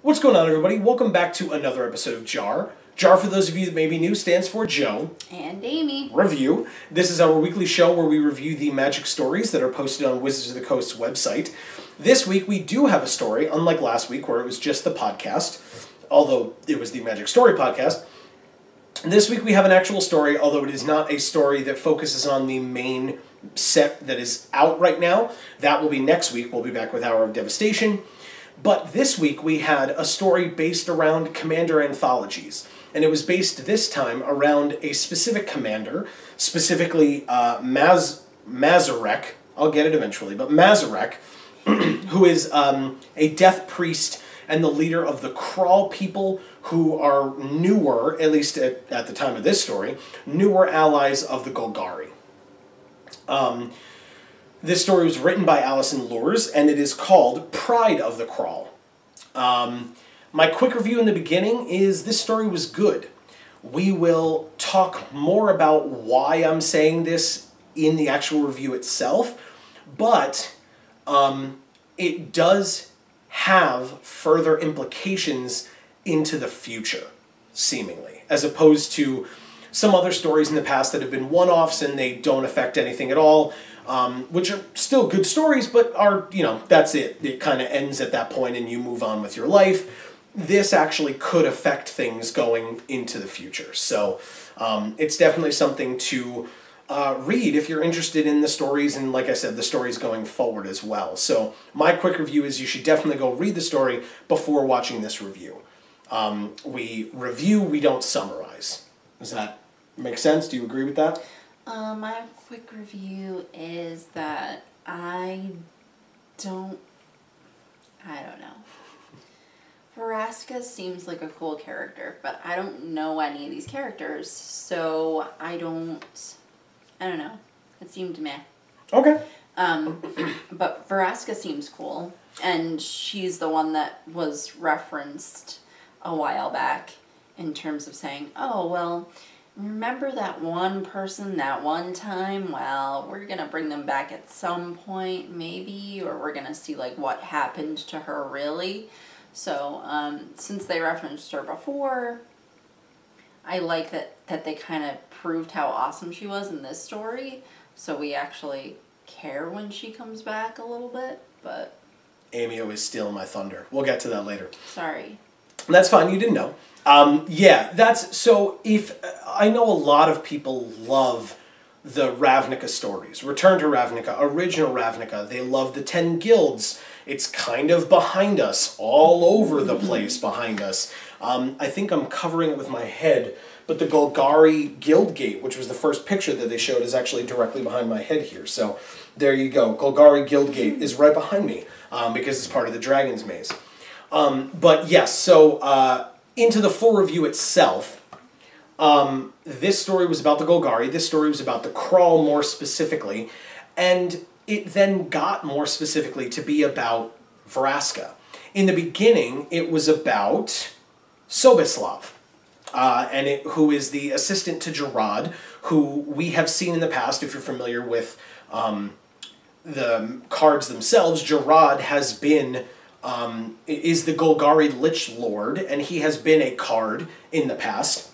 What's going on, everybody? Welcome back to another episode of JaR. JaR, for those of you that may be new, stands for Joe and Amy Review. This is our weekly show where we review the magic stories that are posted on Wizards of the Coast's website. This week we do have a story, unlike last week where it was just the podcast, although it was the Magic Story podcast. This week we have an actual story, although it is not a story that focuses on the main set that is out right now. That will be next week. We'll be back with Hour of Devastation. But this week we had a story based around Commander Anthologies. And it was based this time around a specific commander, specifically Mazarek. I'll get it eventually, but Mazarek, who is a death priest and the leader of the Kraul people, who are newer, at least at the time of this story, newer allies of the Golgari. This story was written by Alison Lures, and it is called Pride of the Kraul. My quick review in the beginning is this story was good. We will talk more about why I'm saying this in the actual review itself, but it does have further implications into the future, seemingly, as opposed to some other stories in the past that have been one-offs and they don't affect anything at all. Which are still good stories, but are, that's it. It kind of ends at that point and you move on with your life. This actually could affect things going into the future. So it's definitely something to read if you're interested in the stories, and like I said, the stories going forward as well. So my quick review is you should definitely go read the story before watching this review. We review, we don't summarize. Does that make sense? Do you agree with that? My quick review is that I don't know. Vraska seems like a cool character, but I don't know any of these characters, so I don't know. It seemed meh. Okay. But Vraska seems cool, and she's the one that was referenced a while back in terms of saying, oh, well, remember that one person that one time? Well, we're going to bring them back at some point, maybe, or we're going to see, like, what happened to her, really. So, since they referenced her before, I like that they kind of proved how awesome she was in this story, so we actually care when she comes back a little bit, but... Amy always stealing my thunder. We'll get to that later. Sorry. That's fine, you didn't know. If I know a lot of people love the Ravnica stories. Return to Ravnica, original Ravnica. They love the 10 guilds. It's kind of behind us, all over the place behind us. I think I'm covering it with my head, but the Golgari Guild Gate, which was the first picture that they showed, is actually directly behind my head here. So there you go. Golgari Guild Gate is right behind me because it's part of the Dragon's Maze. But yes, so into the full review itself, this story was about the Golgari, this story was about the Kraul more specifically, and it then got more specifically to be about Vraska. In the beginning, it was about Sobislav, who is the assistant to Gerard, who we have seen in the past, if you're familiar with the cards themselves. Gerard has been... is the Golgari Lich Lord, and he has been a card in the past.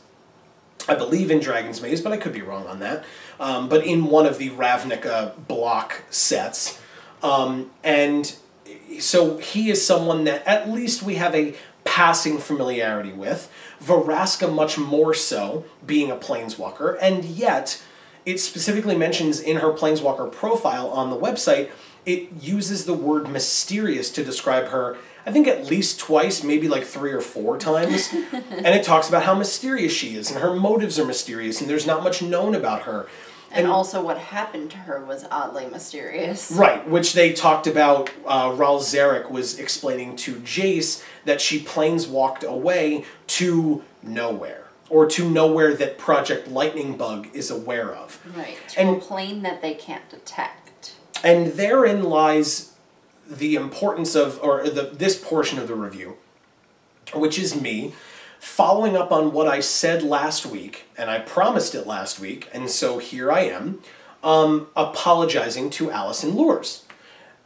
I believe in Dragon's Maze, but I could be wrong on that. But in one of the Ravnica block sets. And so he is someone that at least we have a passing familiarity with. Vraska much more so, being a Planeswalker, and yet it specifically mentions in her Planeswalker profile on the website, it uses the word mysterious to describe her, I think at least twice, maybe like 3 or 4 times. And it talks about how mysterious she is, and her motives are mysterious, and there's not much known about her. And also what happened to her was oddly mysterious. Right, which they talked about. Raul Zarek was explaining to Jace that she planeswalked away to nowhere. Or to nowhere that Project Lightning Bug is aware of. Right, to a plane that they can't detect. And therein lies the importance of, this portion of the review, which is me following up on what I said last week, and I promised it last week, and so here I am, apologizing to Alison Lures.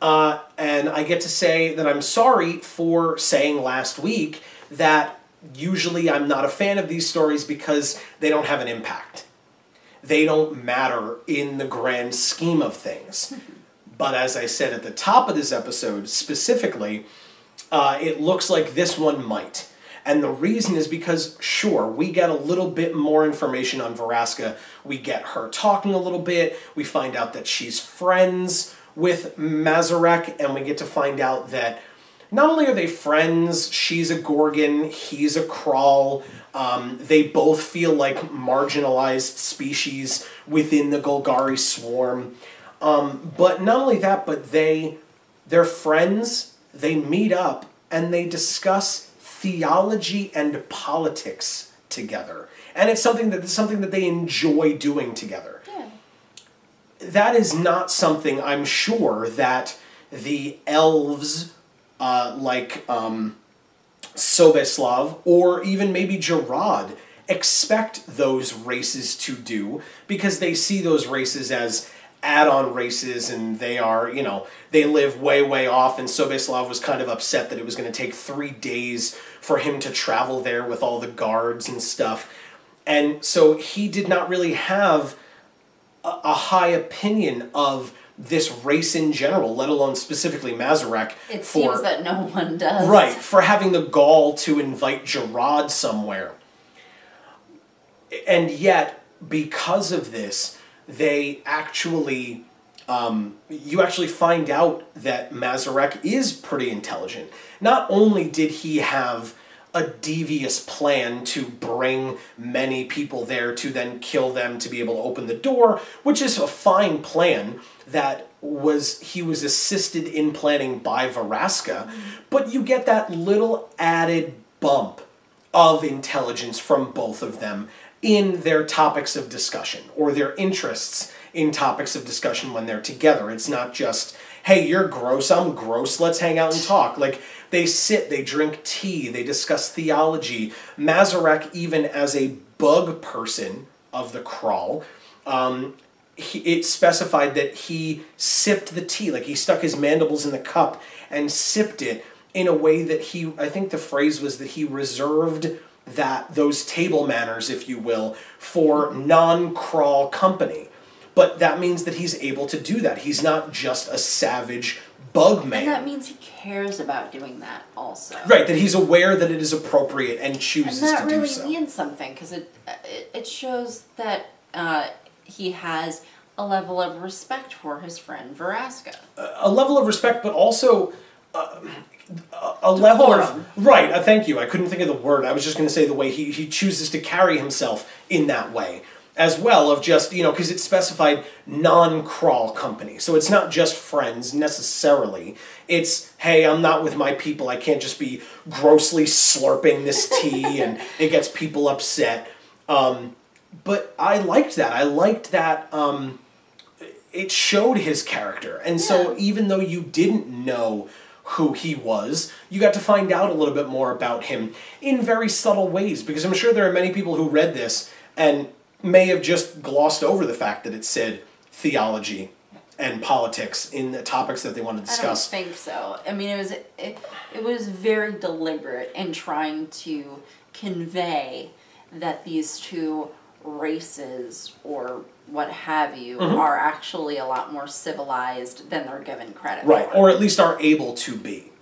And I get to say that I'm sorry for saying last week that usually I'm not a fan of these stories because they don't have an impact. They don't matter in the grand scheme of things. But as I said at the top of this episode, specifically, it looks like this one might. And the reason is because, sure, we get a little bit more information on Vraska. We get her talking a little bit. We find out that she's friends with Mazarek, and we get to find out that not only are they friends, she's a Gorgon, he's a Kraul, they both feel like marginalized species within the Golgari Swarm. But not only that, but they're friends, they meet up, and they discuss theology and politics together. And it's something that they enjoy doing together. Yeah. That is not something, I'm sure, that the elves like Sobeslav or even maybe Gerard expect those races to do, because they see those races as add-on races, and they are, you know, they live way, way off, and Sobeslav was kind of upset that it was going to take 3 days for him to travel there with all the guards and stuff. And so he did not really have a high opinion of this race in general, let alone specifically Mazarek. It seems that no one does. Right, for having the gall to invite Gerard somewhere. And yet, because of this, they actually, you actually find out that Mazarek is pretty intelligent. Not only did he have a devious plan to bring many people there to then kill them to be able to open the door, which is a fine plan that he was assisted in planning by Vraska, but you get that little added bump of intelligence from both of them in their topics of discussion, or their interests in topics of discussion when they're together. It's not just, hey, you're gross, I'm gross, let's hang out and talk. Like, they sit, they drink tea, they discuss theology. Mazarek, even as a bug person of the Kraul, it specified that he sipped the tea, like he stuck his mandibles in the cup and sipped it in a way that I think the phrase was that he reserved those table manners, if you will, for non-Kraul company. But that means that he's able to do that. He's not just a savage bug man. And that means he cares about doing that also. Right, that he's aware that it is appropriate and chooses to do so. And that really means something, because it shows that he has a level of respect for his friend Vraska. A level of respect, but also a level of... Right, thank you. I couldn't think of the word. I was just going to say the way he chooses to carry himself in that way. As well, of just, you know, because it's specified non-Kraul company. So it's not just friends, necessarily. It's, hey, I'm not with my people. I can't just be grossly slurping this tea and it gets people upset. But I liked that. I liked that it showed his character. And so even though you didn't know who he was, you got to find out a little bit more about him in very subtle ways. Because I'm sure there are many people who read this and may have just glossed over the fact that it said theology and politics in the topics that they want to discuss. I don't think so. I mean, it was very deliberate in trying to convey that these two races, or what have you, are actually a lot more civilized than they're given credit for. Right, or at least are able to be.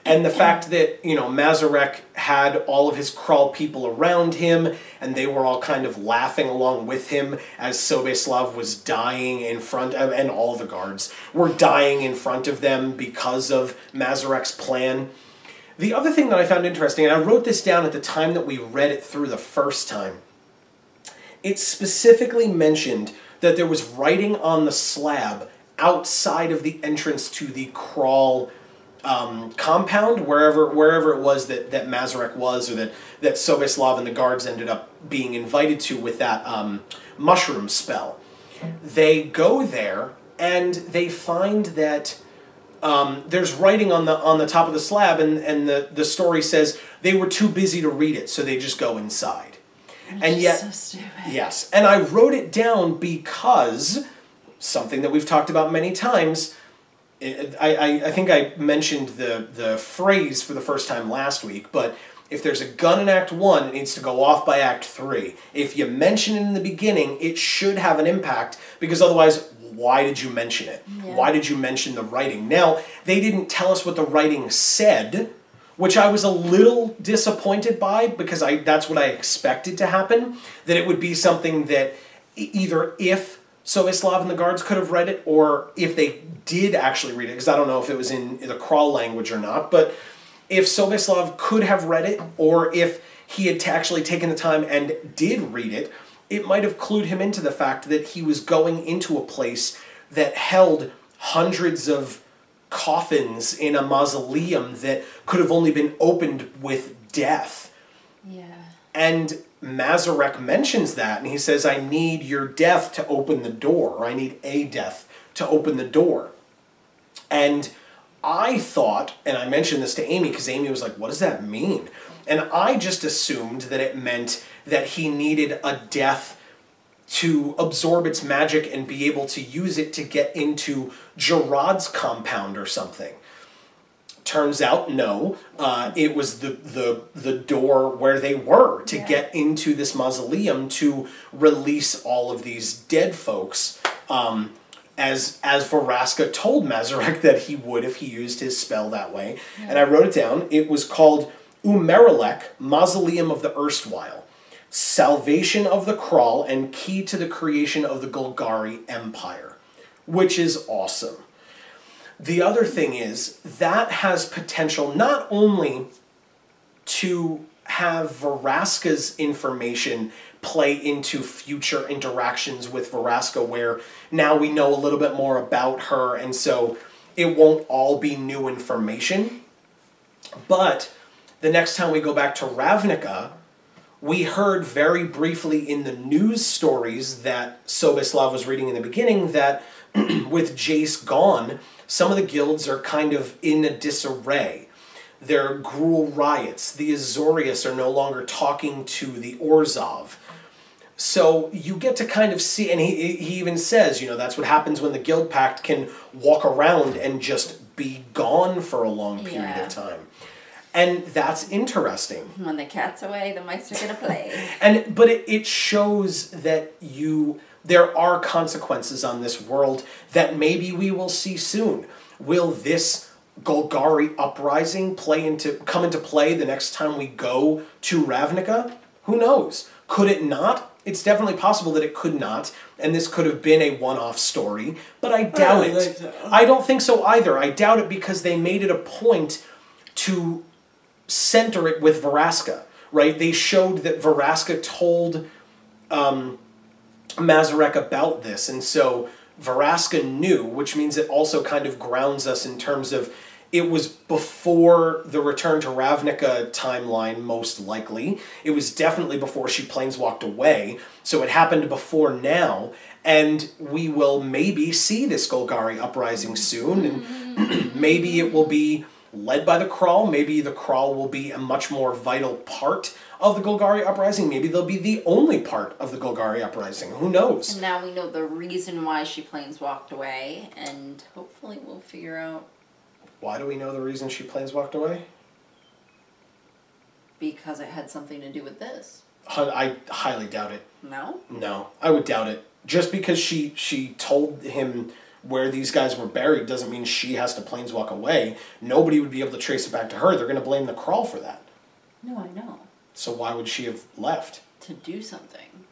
And the fact that, you know, Mazarek had all of his Kraul people around him, and they were all kind of laughing along with him as Sobeslav was dying in front of, and all the guards were dying in front of them because of Mazarek's plan. The other thing that I found interesting, and I wrote this down at the time that we read it through the first time, it specifically mentioned that there was writing on the slab outside of the entrance to the Kraul compound, wherever it was that Mazarek was, or that Sobeslav and the guards ended up being invited to with that mushroom spell. They go there and they find that there's writing on the top of the slab, and the story says they were too busy to read it, so they just go inside. And yet, so stupid. Yes, and I wrote it down because something that we've talked about many times. I think I mentioned the phrase for the first time last week, but if there's a gun in Act 1, it needs to go off by Act 3. If you mention it in the beginning, it should have an impact, because otherwise, why did you mention it? Yeah. Why did you mention the writing? Now, they didn't tell us what the writing said, which I was a little disappointed by, because that's what I expected to happen, that it would be something that either if Sovislav and the guards could have read it, or if they did actually read it, because I don't know if it was in the Kraul language or not, but if Sovislav could have read it, or if he had actually taken the time and did read it, it might have clued him into the fact that he was going into a place that held hundreds of coffins in a mausoleum that could have only been opened with death. Yeah. And Mazarek mentions that, and he says, I need your death to open the door, or I need a death to open the door. And I thought, and I mentioned this to Amy, because Amy was like, what does that mean? And I just assumed that it meant that he needed a death to absorb its magic and be able to use it to get into Gerard's compound or something. Turns out, no. It was the door where they were to get into this mausoleum to release all of these dead folks, as Vraska told Mazarek that he would if he used his spell that way. Yeah. And I wrote it down. It was called Umerilek, Mausoleum of the Erstwhile, Salvation of the Kraul, and Key to the Creation of the Golgari Empire, which is awesome. The other thing is, that has potential not only to have Vraska's information play into future interactions with Vraska, where now we know a little bit more about her, and so it won't all be new information. But the next time we go back to Ravnica, we heard very briefly in the news stories that Sobislav was reading in the beginning that with Jace gone, some of the guilds are kind of in a disarray. There are Gruul riots. The Azorius are no longer talking to the Orzhov. So you get to kind of see, and he even says, you know, that's what happens when the Guild Pact can walk around and just be gone for a long period of time. And that's interesting. When the cat's away, the mice are going to play. But it shows that there are consequences on this world that maybe we will see soon. Will this Golgari uprising come into play the next time we go to Ravnica? Who knows? Could it not? It's definitely possible that it could not, and this could have been a one-off story, but I doubt it. I don't think so either. I doubt it because they made it a point to center it with Vraska, right? They showed that Vraska told Mazarek about this, and so Vraska knew, which means it also kind of grounds us in terms of it was before the Return to Ravnica timeline, most likely. It was definitely before she planeswalked away, so it happened before now, and we will maybe see this Golgari uprising soon, and maybe it will be led by the Kraul. Maybe the Kraul will be a much more vital part of the Golgari uprising. Maybe they'll be the only part of the Golgari uprising. Who knows? And now we know the reason why she planeswalked away, and hopefully we'll figure out. Why do we know the reason she planeswalked away? Because it had something to do with this. I highly doubt it. No? No, I would doubt it. Just because she told him where these guys were buried doesn't mean she has to planeswalk away. Nobody would be able to trace it back to her. They're going to blame the Kraul for that. No, I know. So why would she have left? To do something.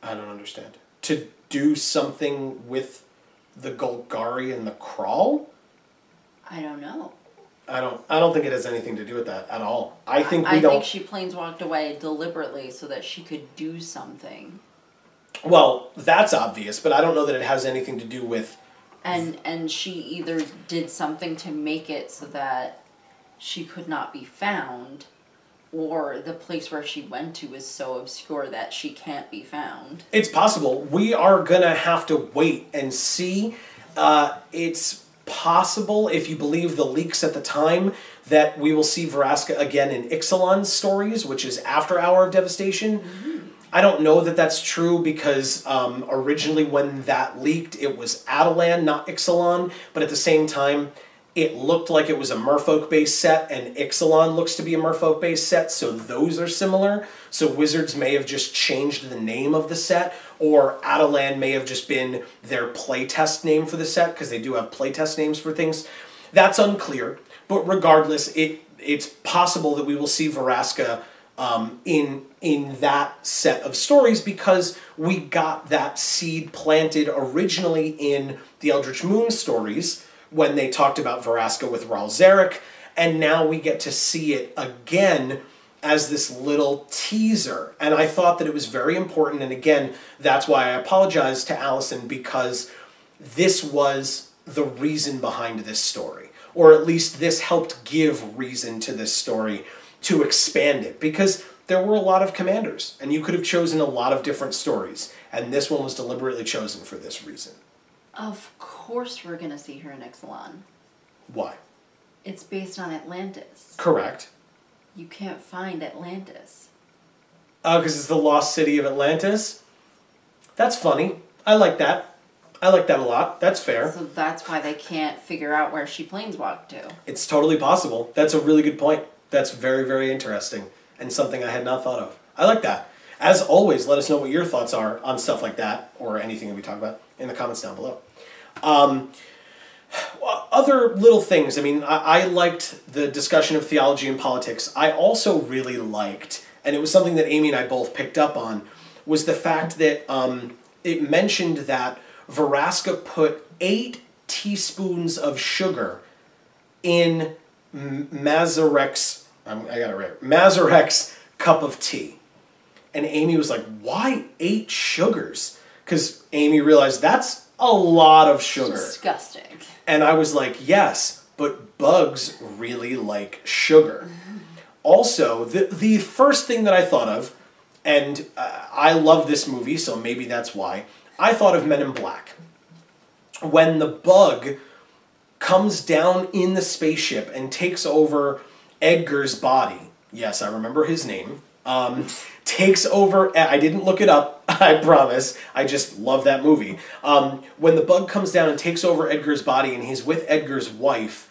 I don't understand. To do something with the Golgari and the Kraul? I don't know. I don't think it has anything to do with that at all. I think she planeswalked away deliberately so that she could do something. Well, that's obvious, but I don't know that it has anything to do with... And she either did something to make it so that she could not be found, or the place where she went to is so obscure that she can't be found. It's possible. We are going to have to wait and see. It's possible, if you believe the leaks at the time, that we will see Vraska again in Ixalan's stories, which is after Hour of Devastation. Mm-hmm. I don't know that that's true because originally when that leaked, it was Adelan, not Ixalan, but at the same time, it looked like it was a Merfolk-based set, and Ixalan looks to be a Merfolk-based set, so those are similar. So Wizards may have just changed the name of the set, or Adelan may have just been their playtest name for the set, because they do have playtest names for things. That's unclear, but regardless, it's possible that we will see Vraska in that set of stories because we got that seed planted originally in the Eldritch Moon stories, when they talked about Vraska with Raul Zarek, and now we get to see it again as this little teaser. And I thought that it was very important, and again, that's why I apologize to Allison, because this was the reason behind this story. Or at least this helped give reason to this story to expand it, because there were a lot of commanders, and you could have chosen a lot of different stories, and this one was deliberately chosen for this reason. Of course we're going to see her in Ixalan. Why? It's based on Atlantis. Correct. You can't find Atlantis. Oh, because it's the lost city of Atlantis? That's funny. I like that. I like that a lot. That's fair. So that's why they can't figure out where she planeswalked to. It's totally possible. That's a really good point. That's very, very interesting, and something I had not thought of. I like that. As always, let us know what your thoughts are on stuff like that, or anything that we talk about, in the comments down below. Other little things. I mean, I liked the discussion of theology and politics. I also really liked, and it was something that Amy and I both picked up on, was the fact that it mentioned that Vraska put 8 teaspoons of sugar in Mazarek's, I got it right, Mazarek's cup of tea. And Amy was like, why 8 sugars? Because Amy realized that's a lot of sugar. Disgusting. And I was like, yes, but bugs really like sugar. Also, the first thing that I thought of, and I love this movie, so maybe that's why, I thought of Men in Black. When the bug comes down in the spaceship and takes over Edgar's body, yes, I remember his name, takes over, I didn't look it up, I promise, I just love that movie. When the bug comes down and takes over Edgar's body and he's with Edgar's wife,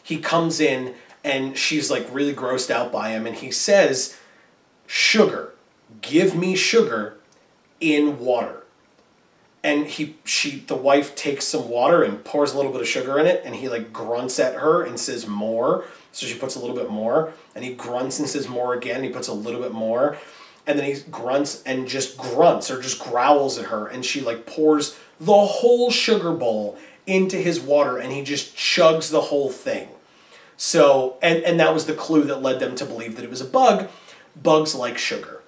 he comes in and she's like really grossed out by him, and he says, sugar, give me sugar in water. And the wife takes some water and pours a little bit of sugar in it, and he like grunts at her and says more. So she puts a little bit more, and he grunts and says more again, and he puts a little bit more. And then he grunts and just grunts or just growls at her, and she like pours the whole sugar bowl into his water, and he just chugs the whole thing. So, and that was the clue that led them to believe that it was a bug. Bugs like sugar.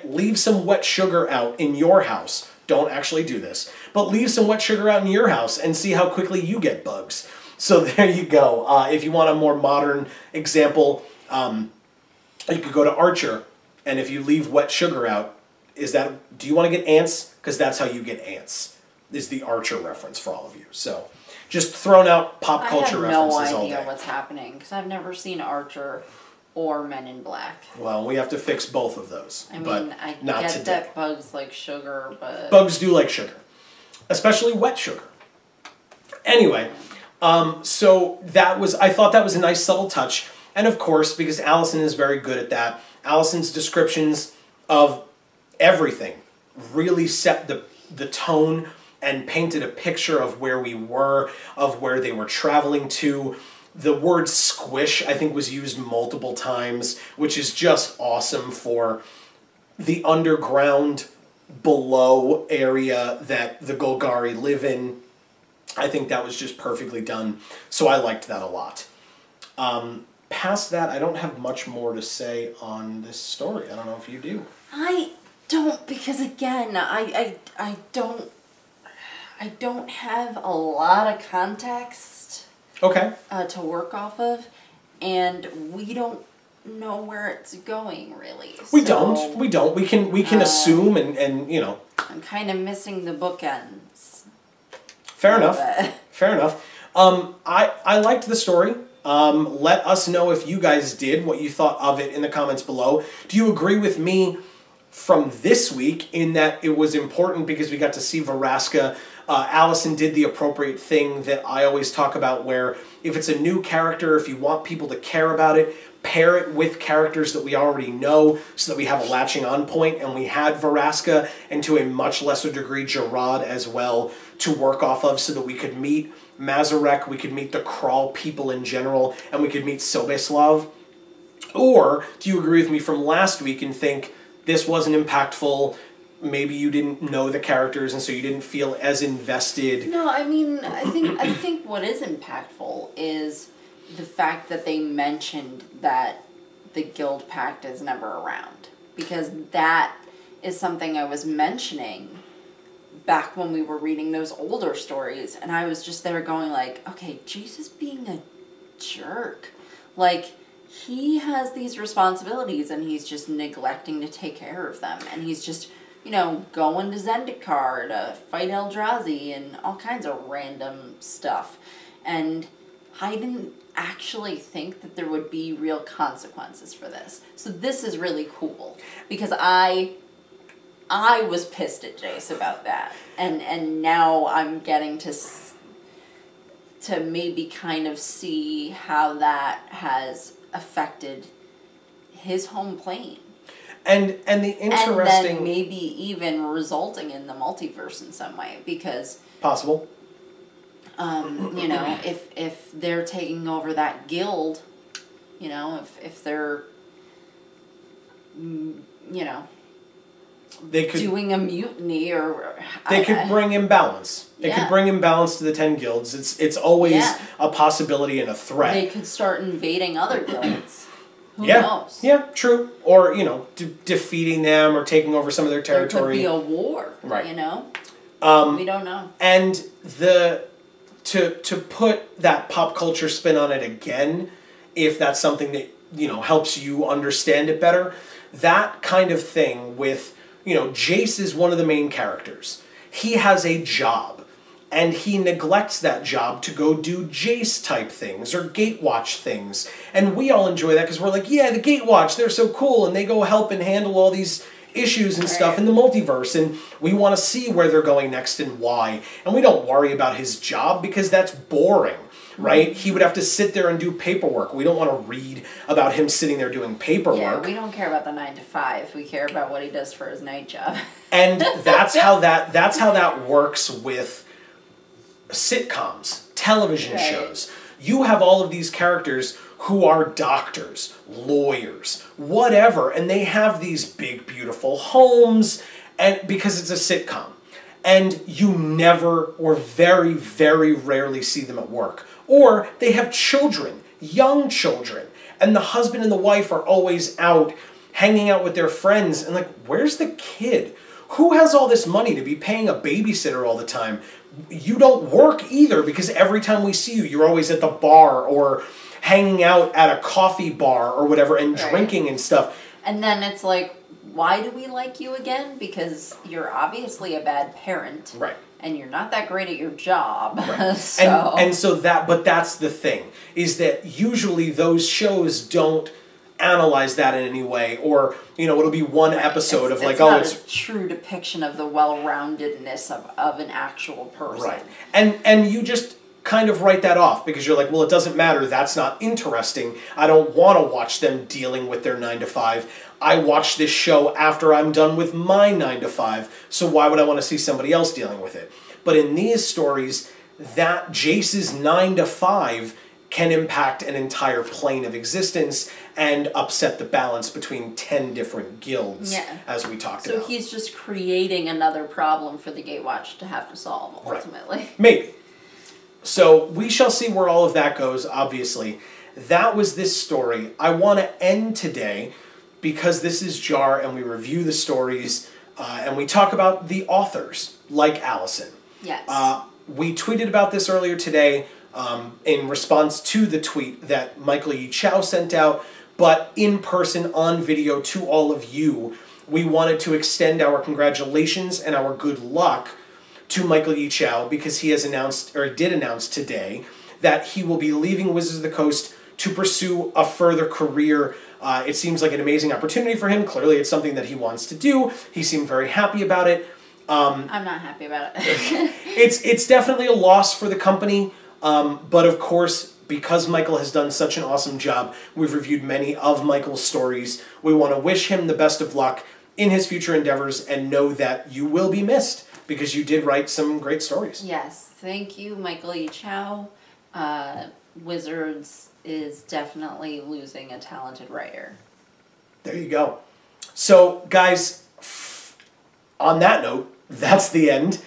Leave some wet sugar out in your house. Don't actually do this, but leave some wet sugar out in your house and see how quickly you get bugs. So there you go. If you want a more modern example, you could go to Archer, and if you leave wet sugar out, do you want to get ants? Because that's how you get ants, is the Archer reference for all of you. So just throwing out pop culture references all day. I have no idea what's happening, because I've never seen Archer or Men in Black. Well, we have to fix both of those. I mean, I get that bugs like sugar, but... Bugs do like sugar. Especially wet sugar. Anyway, so I thought that was a nice subtle touch. And of course, because Allison is very good at that, Allison's descriptions of everything really set the tone and painted a picture of where we were, of where they were traveling to. The word squish, I think, was used multiple times, which is just awesome for the underground below area that the Golgari live in. I think that was just perfectly done, so I liked that a lot. Past that, I don't have much more to say on this story. I don't know if you do. I don't, because again, I don't have a lot of context. Okay. To work off of, and we don't know where it's going really. We don't. We can assume and you know. I'm kind of missing the bookends. Fair enough. Fair enough. I liked the story. Let us know if you guys did, what you thought of it in the comments below. Do you agree with me from this week in that it was important because we got to see Vraska. Allison did the appropriate thing that I always talk about, where if it's a new character, if you want people to care about it, pair it with characters that we already know so that we have a latching on point. And we had Vraska, and to a much lesser degree JaAR as well, to work off of, so that we could meet Mazarek, we could meet the Kraul people in general, and we could meet Sobeslav. Or do you agree with me from last week and think this wasn't impactful? Maybe you didn't know the characters and so you didn't feel as invested. No, I mean, I think what is impactful is the fact that they mentioned that the Guild Pact is never around. Because that is something I was mentioning back when we were reading those older stories, and I was just there going like, okay, Jace is being a jerk. Like, he has these responsibilities and he's just neglecting to take care of them, and he's just, you know, going to Zendikar to fight Eldrazi and all kinds of random stuff. And I didn't actually think that there would be real consequences for this. So this is really cool, because I was pissed at Jace about that. And now I'm getting to maybe kind of see how that has affected his home plane. And the interesting... And then maybe even resulting in the multiverse in some way, because... Possible. You know, if they're taking over that guild, you know, if they're, you know, they could doing a mutiny, or... They could bring imbalance. They could bring imbalance to the 10 guilds. It's always a possibility and a threat. They could start invading other guilds. Who knows? Yeah, true. Or, you know, defeating them or taking over some of their territory. There could be a war, right? You know? We don't know. And to put that pop culture spin on it again, if that's something that, you know, helps you understand it better, that kind of thing with, you know, Jace is one of the main characters. He has a job, and he neglects that job to go do Jace-type things or Gatewatch things. And we all enjoy that because we're like, yeah, the Gatewatch, they're so cool, and they go help and handle all these issues and stuff in the multiverse, and we want to see where they're going next and why. And we don't worry about his job because that's boring, right? He would have to sit there and do paperwork. We don't want to read about him sitting there doing paperwork. Yeah, we don't care about the 9 to 5. We care about what he does for his night job. And that's how that works with sitcoms, television shows. You have all of these characters who are doctors, lawyers, whatever, and they have these big, beautiful homes, and because it's a sitcom. And you never, or very, very rarely see them at work. Or they have children, young children, and the husband and the wife are always out hanging out with their friends, and like, where's the kid? Who has all this money to be paying a babysitter all the time? You don't work either, because every time we see you, you're always at the bar or hanging out at a coffee bar or whatever and drinking and stuff. And then it's like, why do we like you again? Because you're obviously a bad parent. Right. And you're not that great at your job. Right. So. And so but that's the thing, is that usually those shows don't analyze that in any way, or, you know, it'll be one episode of like, it's a true depiction of the well-roundedness of an actual person. Right. And you just kind of write that off because you're like, well, it doesn't matter. That's not interesting. I don't want to watch them dealing with their 9 to 5. I watch this show after I'm done with my 9 to 5. So why would I want to see somebody else dealing with it? But in these stories, that Jace's 9 to 5 can impact an entire plane of existence and upset the balance between 10 different guilds, as we talked about. So he's just creating another problem for the Gatewatch to have to solve, ultimately. Right. Maybe. So we shall see where all of that goes, obviously. That was this story. I want to end today, because this is JaAR, and we review the stories, and we talk about the authors, like Allison. Yes. We tweeted about this earlier today, in response to the tweet that Michael Yi Chow sent out, but in person, on video, to all of you, we wanted to extend our congratulations and our good luck to Michael Yi Chow, because he has announced, or did announce today, that he will be leaving Wizards of the Coast to pursue a further career It seems like an amazing opportunity for him. Clearly, it's something that he wants to do. He seemed very happy about it. I'm not happy about it. It's definitely a loss for the company, but of course, because Michael has done such an awesome job, we've reviewed many of Michael's stories. We want to wish him the best of luck in his future endeavors and know that you will be missed because you did write some great stories. Yes, thank you, Michael E. Chow. Wizards is definitely losing a talented writer. There you go. So, guys, on that note, that's the end.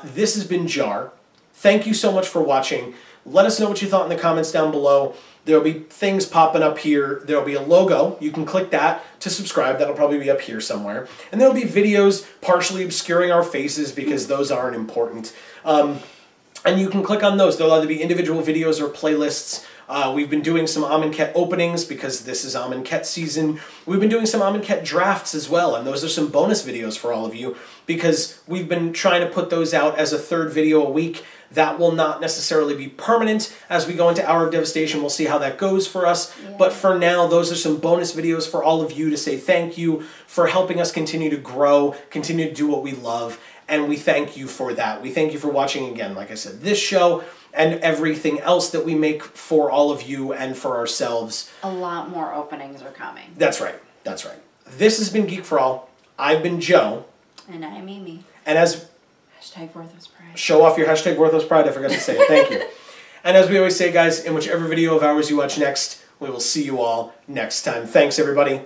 This has been JaAR. Thank you so much for watching. Let us know what you thought in the comments down below. There'll be things popping up here. There'll be a logo. You can click that to subscribe. That'll probably be up here somewhere. And there'll be videos partially obscuring our faces because those aren't important. And you can click on those. There'll either be individual videos or playlists. We've been doing some Amonkhet openings because this is Amonkhet season. We've been doing some Amonkhet drafts as well, and those are some bonus videos for all of you because we've been trying to put those out as a third video a week. That will not necessarily be permanent. As we go into Hour of Devastation, we'll see how that goes for us. Yeah. But for now, those are some bonus videos for all of you to say thank you for helping us continue to grow, continue to do what we love, and we thank you for that. We thank you for watching again, like I said, this show and everything else that we make for all of you and for ourselves. A lot more openings are coming. That's right. That's right. This has been Geek for All. I've been Joe. And I'm Amy. And as... Hashtag Worthless Pride. Show off your hashtag Worthless Pride. I forgot to say it. Thank you. And as we always say, guys, in whichever video of ours you watch next, we will see you all next time. Thanks, everybody.